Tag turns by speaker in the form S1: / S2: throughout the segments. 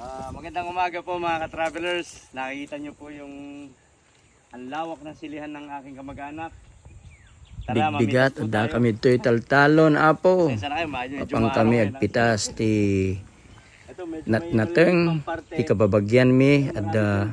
S1: Magandang umaga po mga ka-travelers. Nakikita nyo po yung ang lawak ng silihan ng aking kamag-anak.
S2: Bigbigat ada kami to'y taltalon apo. Apang kami agpitas ti natnateng ti kababagyan mi ada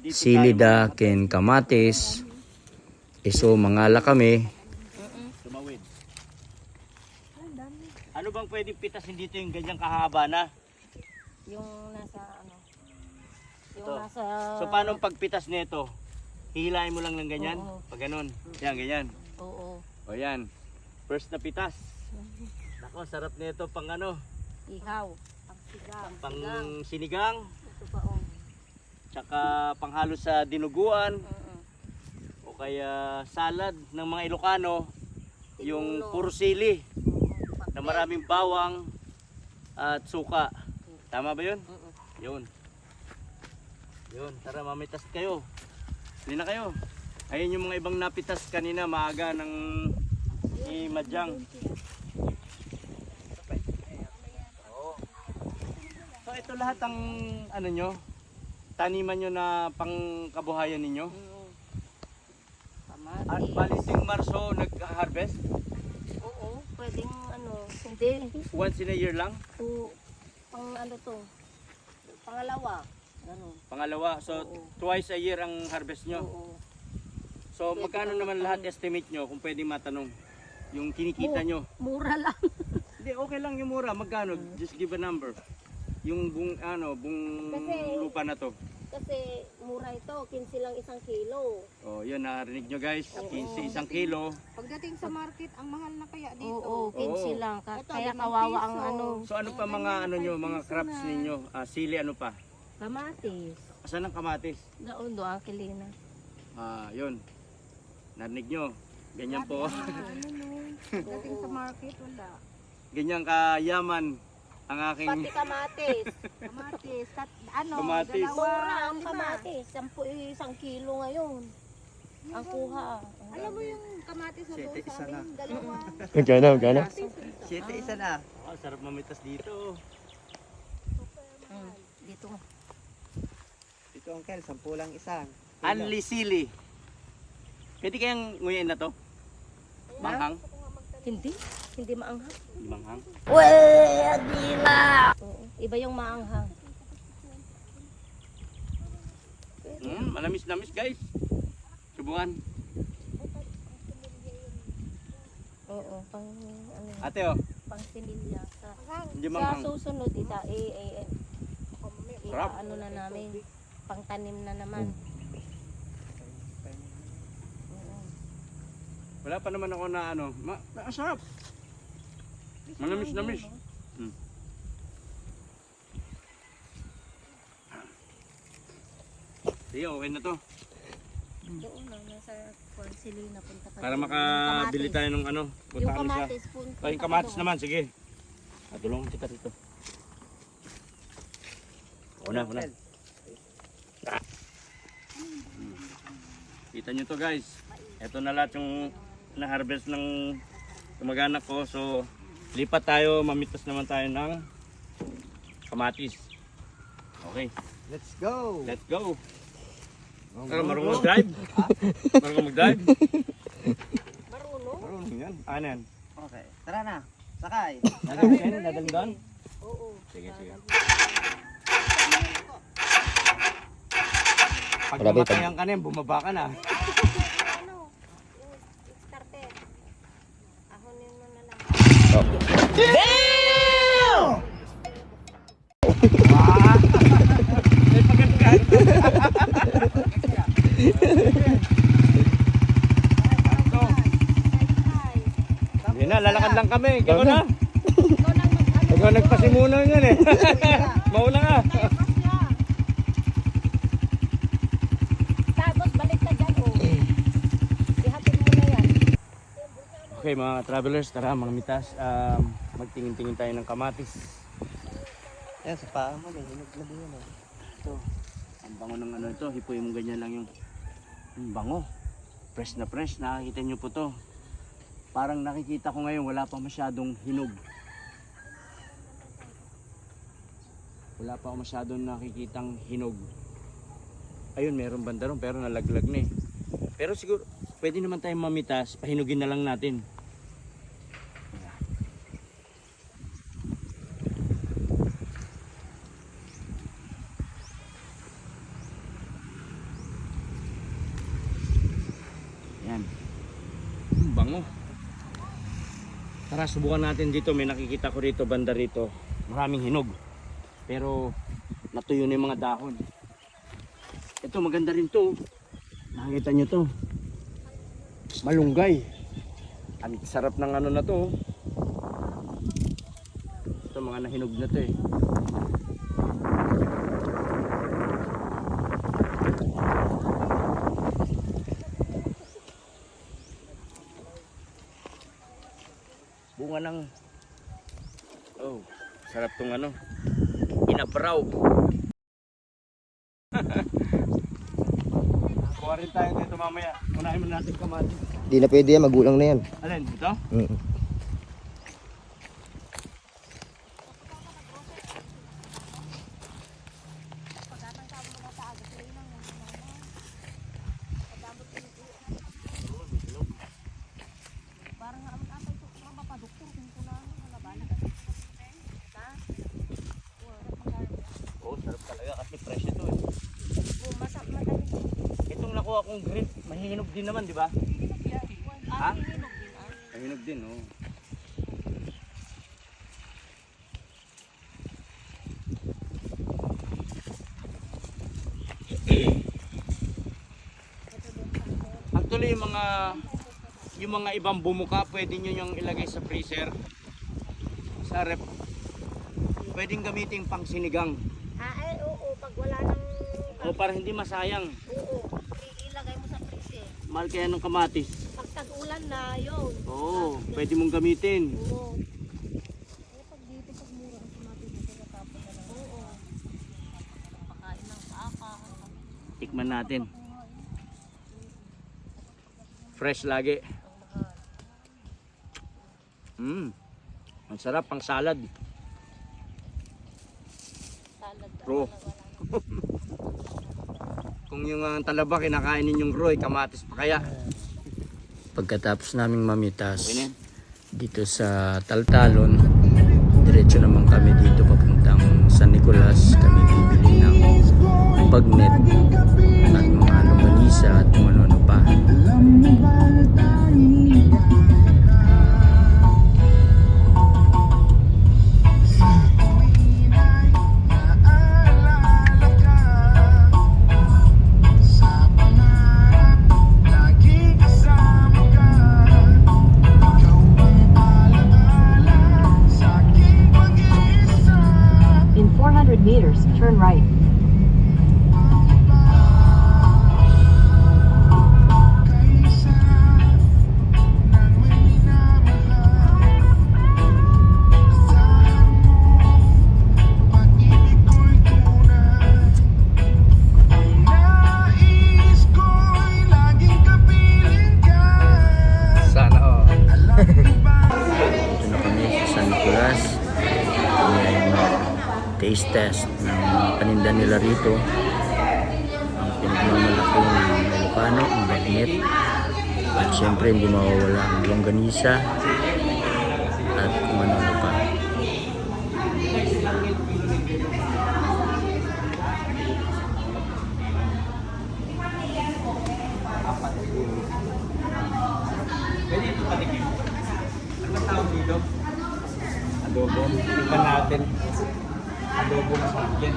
S2: silida ken kamatis. Iso mangala kami.
S1: Tumawid. Ano bang pwedeng pitasin dito yung ganyang kahaba na?
S3: Yung nasa ano? Yung
S1: Ito.
S3: nasa...
S1: So paano ang pagpitas nito? Hihilain mo lang ng ganyan?
S3: Oo.
S1: Pag ganun. Yan, ganyan.
S3: Oo.
S1: O yan. First na pitas. Nako, sarap nito pang ano?
S3: Ihaw. Pangsigang.
S1: Pang sinigang.
S3: Ito pa oh.
S1: Tsaka panghalo sa dinuguan.
S3: Mm-mm.
S1: O kaya salad ng mga Ilocano. Yung
S3: Tinulo.
S1: puro sili.
S3: Oo.
S1: Na maraming bawang at suka. Tama ba yun?
S3: Mm-mm.
S1: Yun. Yun, tara mamitas kayo. Hindi na kayo. Ayun yung mga ibang napitas kanina maaga ng Madyang. Oo. So ito lahat ang ano nyo, taniman nyo na pangkabuhayan ninyo.
S3: Mm.
S1: At
S3: Kamatis.
S1: baliting Marso nag-harvest?
S3: Oo. Pwedeng ano. Hindi.
S1: Once in a year lang?
S3: Pang ano to. Pangalawa. Ganun.
S1: Pangalawa. So
S3: Oo.
S1: twice a year ang harvest nyo.
S3: Oo.
S1: So magkano naman lahat estimate nyo kung pwedeng matanong? Yung kinikita nyo?
S3: Mura lang.
S1: Hindi, okay lang yung mura. Magkano? Just give a number. Yung buong
S3: Kasi-
S1: lupa na to.
S3: Kasi mura ito. 15 lang isang kilo.
S1: Oh, yun narinig nyo guys.
S3: Oo.
S1: 15 isang kilo.
S4: Pagdating sa market, ang mahal na kaya dito.
S3: Oo. 15
S1: Oo.
S3: lang.
S4: Ito,
S3: Kaya
S4: 5
S3: kawawa ang
S4: piso.
S3: ano.
S1: So ano pa mga ano nyo, mga crops ninyo? Sili ano pa?
S3: Kamatis.
S1: Asan ang kamatis?
S3: Doon do ang kilina.
S1: Yun. Narinig nyo. Ganyan po.
S4: Pagdating sa market, wala.
S1: Ganyan kayaman ang aking
S3: Pati kamatis.
S4: Kamatis, ano,
S1: Kamatis.
S4: dalawa,
S3: Mura ang
S4: lima.
S3: kamatis. 10 isang kilo ngayon. Ang kuha.
S4: Alam mo yung kamatis na doon sa amin, dalawa.
S2: Magkano?
S5: Siyete isa na.
S1: sarap mamitas dito.
S3: Dito.
S5: Ito uncle, 10 lang isa.
S1: Anli sili. Pwede kayang nguyain na to? Manghang?
S3: Hindi. Hindi maanghang.
S1: Hindi manghang.
S3: Oo. Iba yung maanghang.
S1: Manamis-namis guys. Subukan.
S3: Oo. Pang ano.
S1: Ate oh,
S3: Pang sinilya.
S1: hindi
S3: Sa
S1: manghang.
S3: susunod
S1: Sarap.
S3: ano na namin. Pang tanim na naman.
S1: Wala pa naman ako na ano. Sarap. Manamis-namis. Sige, okay na to.
S3: Doon na nasa Consili na punta ka.
S1: Para
S3: doon.
S1: makabili
S3: Yung
S1: tayo ng ano.
S3: Yung
S1: Punta kami sa...
S3: kamatis punta
S1: Ay, yung
S3: ka
S1: kamatis
S3: doon.
S1: naman, sige. Tulungan kita rito. Una. Kita nyo to guys. Ito na lahat yung na-harvest ng kamag-anak ko. So, lipat tayo, mamitas naman tayo ng kamatis. Okay,
S5: Let's go!
S1: let's go. Marunong mag-drive? Marunong mag-drive?
S3: Marunong?
S1: Marunong yan. Ano yan?
S5: Okay, tara na. Sakay.
S1: Dadalhin doon?
S3: Oo.
S1: Sige. Pag
S2: Grabe,
S1: namatayan ka na yan, bumaba ka na.
S3: Ano? Yung starter. Ahonin mo na lang.
S1: May pagkat. Hindi na, lalakad lang kami. Ikaw na. Ikaw nagpasimuno yan eh. Mauna ka.
S3: Tapos balik ka dyan. Oh. Ihatid mo na yan.
S1: Okay mga travelers, tara mga mitas. Magtingin-tingin tayo ng kamatis.
S5: Yan, sa paa mo. Hinog na din yan.
S1: Ito, ang bango ng ano ito. Hipoy mo ganyan lang yung bango. Fresh na fresh. Nakikita nyo po to. Parang nakikita ko ngayon wala pa masyadong hinog. Wala pa ako masyadong nakikitang hinog. Ayun, meron banda ron pero nalaglag na eh. Pero siguro, pwede naman tayong mamitas, pahinugin na lang natin. Yan. Bango. Tara, subukan natin dito. May nakikita ko rito, banda rito. Maraming hinog. Pero natuyo na yung mga dahon. Ito, maganda rin to. Nakikita nyo to. Malunggay. Ang sarap ng ano na to. Ito, mga nahinog na to eh. Bunga ng sarap tong ano, inabraw. Kuha rin tayo dito mamaya. Unahin mo natin kamatis.
S5: Di na pwede yan, magulang na yan.
S1: Alin, ito? Oo, sarap talaga kasi fresh ito eh. Itong nakuha kong grip, mahihinog din naman, di ba? Ha? Mahihinog din, oo. Actually, yung mga ibang bumuka, pwede nyo yung ilagay sa freezer, sa rep. Pwedeng gamitin pang sinigang.
S3: Oo, pag wala nang...
S1: O para hindi masayang.
S3: Oo, ilagay mo sa freezer.
S1: Mahal kaya ng kamatis.
S3: Pag tag-ulan na, yun.
S1: Oo, pwede mong gamitin.
S3: Oo.
S1: Tikman natin. Fresh lagi. Ang sarap, pang salad. Raw. Kung yung talaba kinakain ninyong raw, kamatis pa kaya.
S2: Pagkatapos naming mamitas
S1: Okay na yan.
S2: dito sa Taltalon, diretso naman kami dito papuntang San Nicolas. Kami bibili ng bagnet at mga longganisa at kung ano-ano pa.
S6: In 400 meters, turn right.
S2: Sana oh. Dito na kami sa San Nicolas. Kami ay taste test ng mga paninda nila rito. Ang pinagmamalaki ng Ilocano, ang bagnet. At syempre hindi mawawala ang longganisa at kung ano-ano pa.
S1: Pwede ito patikim. Ano ba tawag dito? Adobo. Tingnan natin. Adobo na sa akin.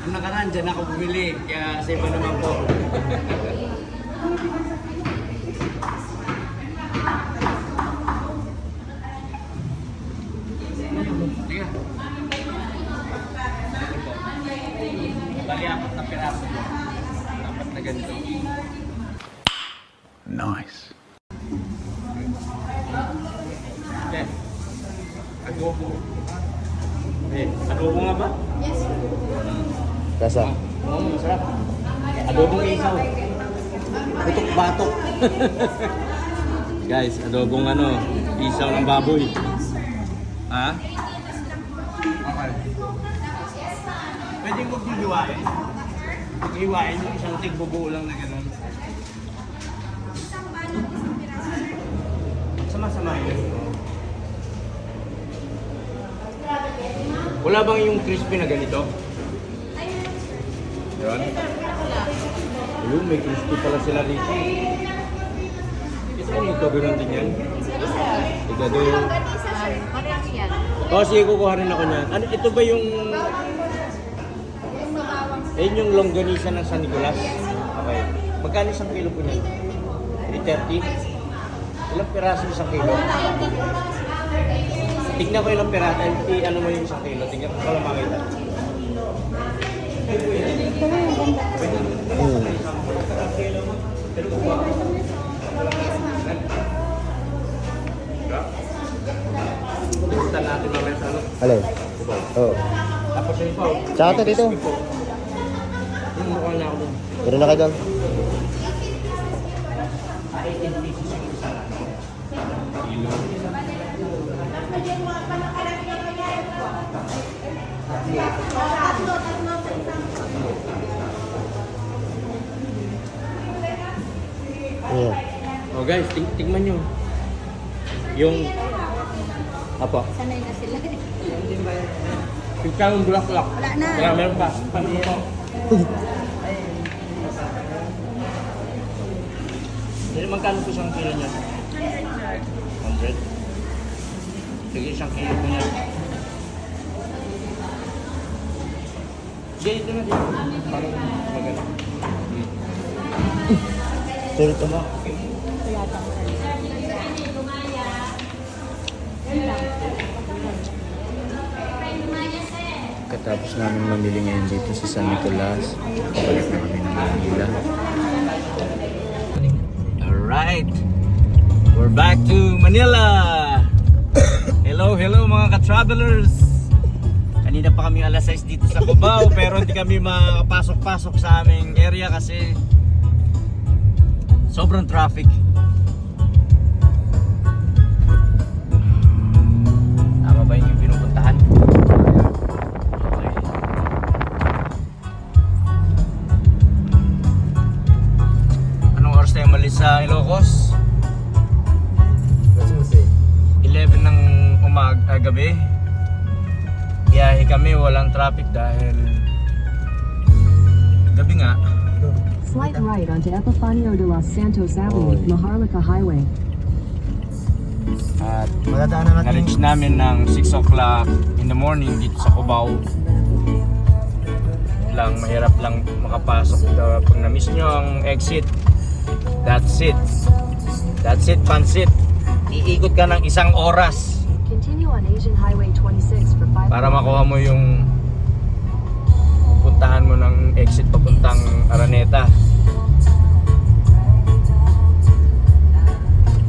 S1: Ang nakaraan dyan ako bumili. Kaya sa iba naman po. Tiga. Bali, 4 na piraso. 4 na ganito.
S7: Nice.
S1: Okay. Adobo. Adobo nga ba?
S5: Lasa.
S1: Oo, masarap. Adobong isaw. Putok ba? batok. Guys, adobong ano, isaw ng baboy. Ha? Okay. Pwede mo hiwain. Hiwain yung isang tigbubuo lang na gano'n. Sama-sama yun. Wala bang yung crispy na ganito? Yun. Ayun, may crispy pala sila dito. Ito ito, gano'n din yan. Ito doon. O, sige, kukuha rin ako niyan. Ano, ito ba yung... Ayun yung longganisa ng San Nicolas. Okay. Magkano isang kilo po niyan? 330? Ilang piraso isang kilo? Tignan ko ilang piraso. Ano mo yung isang kilo? Tignan ko pala makita. Tignan natin mamaya sa ano.
S5: Hello. Oo.
S1: Tapos yun po.
S5: Tsaka to dito.
S1: Yung mukha na ako dun.
S5: Meron na kayo doon.
S1: 18 pieces yung isa na. Kilo.
S5: Yeah.
S1: Oh guys, tingnan nyo. Yung... Apa?
S4: Sanay na sila.
S1: Yung bulaklak.
S4: Wala na.
S1: Kaya meron pa. Panito. Jadi magkano po isang kilo niya? 100? Sige, isang kilo po niya. Sige, ito na dito. Parang maganda.
S5: Sulit mo. Katapos namin mamili ngayon dito sa San Nicolas, pabalik na kami ng Manila.
S1: Alright, we're back to Manila. Hello, hello mga ka-travelers. Kanina pa kami alas 6 dito sa Cubao pero hindi kami makapasok-pasok sa aming area kasi sobrang traffic. Tama ba yung pinupuntahan? Okay. Anong oras tayo malis sa Ilocos? 11 ng gabi. Biyahe kami, walang traffic dahil gabi nga.
S6: Slight right onto Epifanio de los Santos Avenue, Maharlika Highway.
S1: At
S5: Madadaanan natin.
S1: na-reach namin ng 6 o'clock in the morning dito sa Cubao. Lang, mahirap lang makapasok. Pag na-miss nyo ang exit, that's it. That's it, pansit. Iikot ka ng 1 oras
S6: Continue on Asian Highway 26 for 5
S1: para makuha mo yung puntahan mo ng exit papuntang Araneta.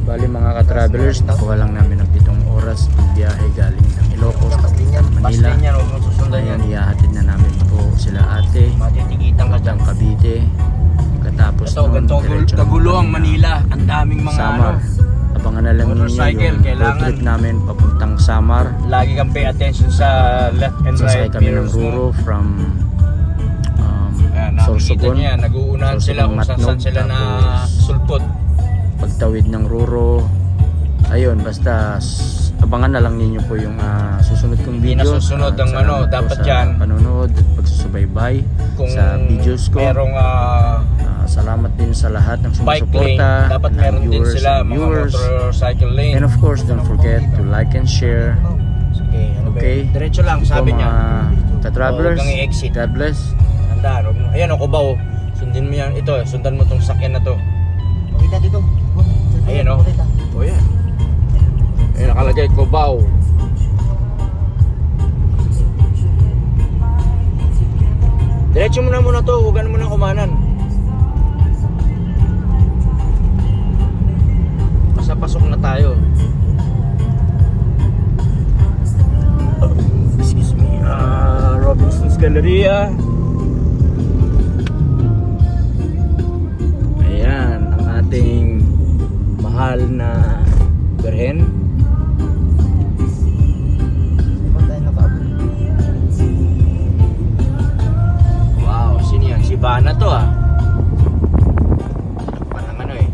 S2: Bali mga ka-travelers, nakuha lang namin ng 7 oras ang biyahe galing ng Ilocos papuntang Manila.
S1: Basta yan, huwag mong susundan yan.
S2: Ngayon ihahatid na namin po sila ate
S1: Matitikitan ka dyan.
S2: hanggang Cavite. Katapos
S1: Ito, ganito kagulo ang Manila. Ang daming mga
S2: Samar. Abangan na lang ninyo
S1: motorcycle,
S2: yung road
S1: kailangan.
S2: trip namin papuntang Samar.
S1: lagi kang pay attention sa left and
S2: Sasakay
S1: right
S2: kami ng
S1: mirrors mo.
S2: Ruro from
S1: Ayan, nakikita
S2: Sorsogon.
S1: niya, nag-uunahan sila kung saan
S2: Matnog,
S1: sila na
S2: tapos
S1: sulpot.
S2: pagtawid ng Ruro. Ayun, basta abangan na lang ninyo po yung susunod kong
S1: Hindi
S2: video.
S1: na susunod ang
S2: Salamat
S1: ano,
S2: po
S1: dapat
S2: sa
S1: yan.
S2: panonood at pagsusubaybay
S1: Kung
S2: sa videos ko.
S1: merong
S2: Salamat din sa lahat ng
S1: bike lane,
S2: sumusuporta,
S1: dapat
S2: ng
S1: meron din
S2: viewers
S1: sila
S2: and
S1: mga
S2: viewers.
S1: motorcycle lane.
S2: And of course, don't forget to like and share.
S1: Sige, ano ba
S2: Okay.
S1: yun? Diretso lang,
S2: Ito,
S1: sabi niya.
S2: mga travelers,
S1: Huwag kang i-exit.
S2: God bless.
S1: Tandaan, huwag mo. Ayan, ako ba oh. Sundin mo yan. Ito, sundan mo tong sakyan na to.
S5: Makita dito.
S1: Ayan oh. O yan. Ayan, nakalagay Cubao. Diretso mo na muna to, huwag mo na kumanan. Basta pasok na tayo. Excuse me, Robinson's Galleria.
S2: Ayan, ang ating mahal na Berhen. Wow, sino yan? Si Bana to ah. Takpan ng ano eh.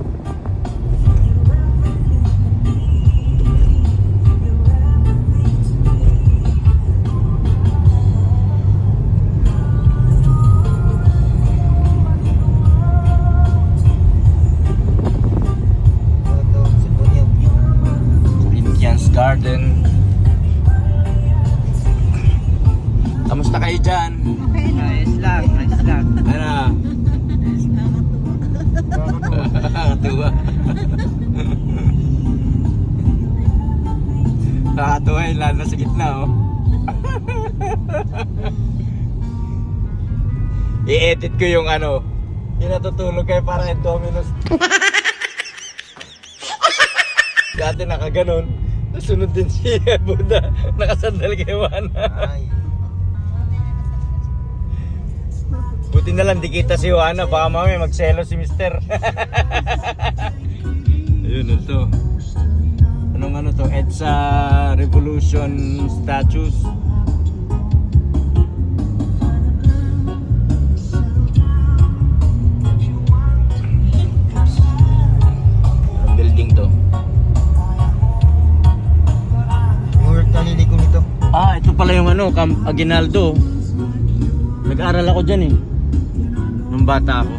S2: Corinthians Garden. Kamusta kayo dyan?
S7: Ayos lang, ayos lang.
S2: Ano? Nakakatuwa. Nakakatuwa yun, lalo na sa gitna oh. I-edit ko yung ano, yung natutulog kayo parang yung Domino's. Dati nakaganon, nasunod din siya Buddha, nakasandal kay Juana. Buti na lang di kita si Juana, baka mamaya magselo si Mister. Ayun ito. Anong ano to? EDSA Revolution Statues. Anong building to?
S7: Naliligo nito.
S2: Ah, ito pala yung ano, Camp Aguinaldo. Nag-aaral ako dyan eh. Nung bata ako.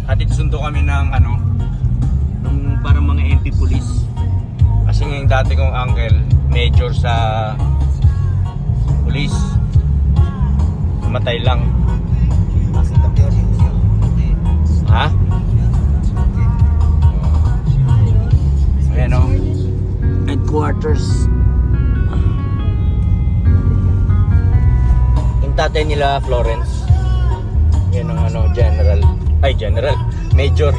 S2: At sundo kami ng ano, nung parang mga MP police. Kasi yung dati kong uncle, major sa police. Namatay lang. Ha? Ayan o. Headquarters. Yung tatay nila Florence. Yan ang ano, general. Ay, general. Major.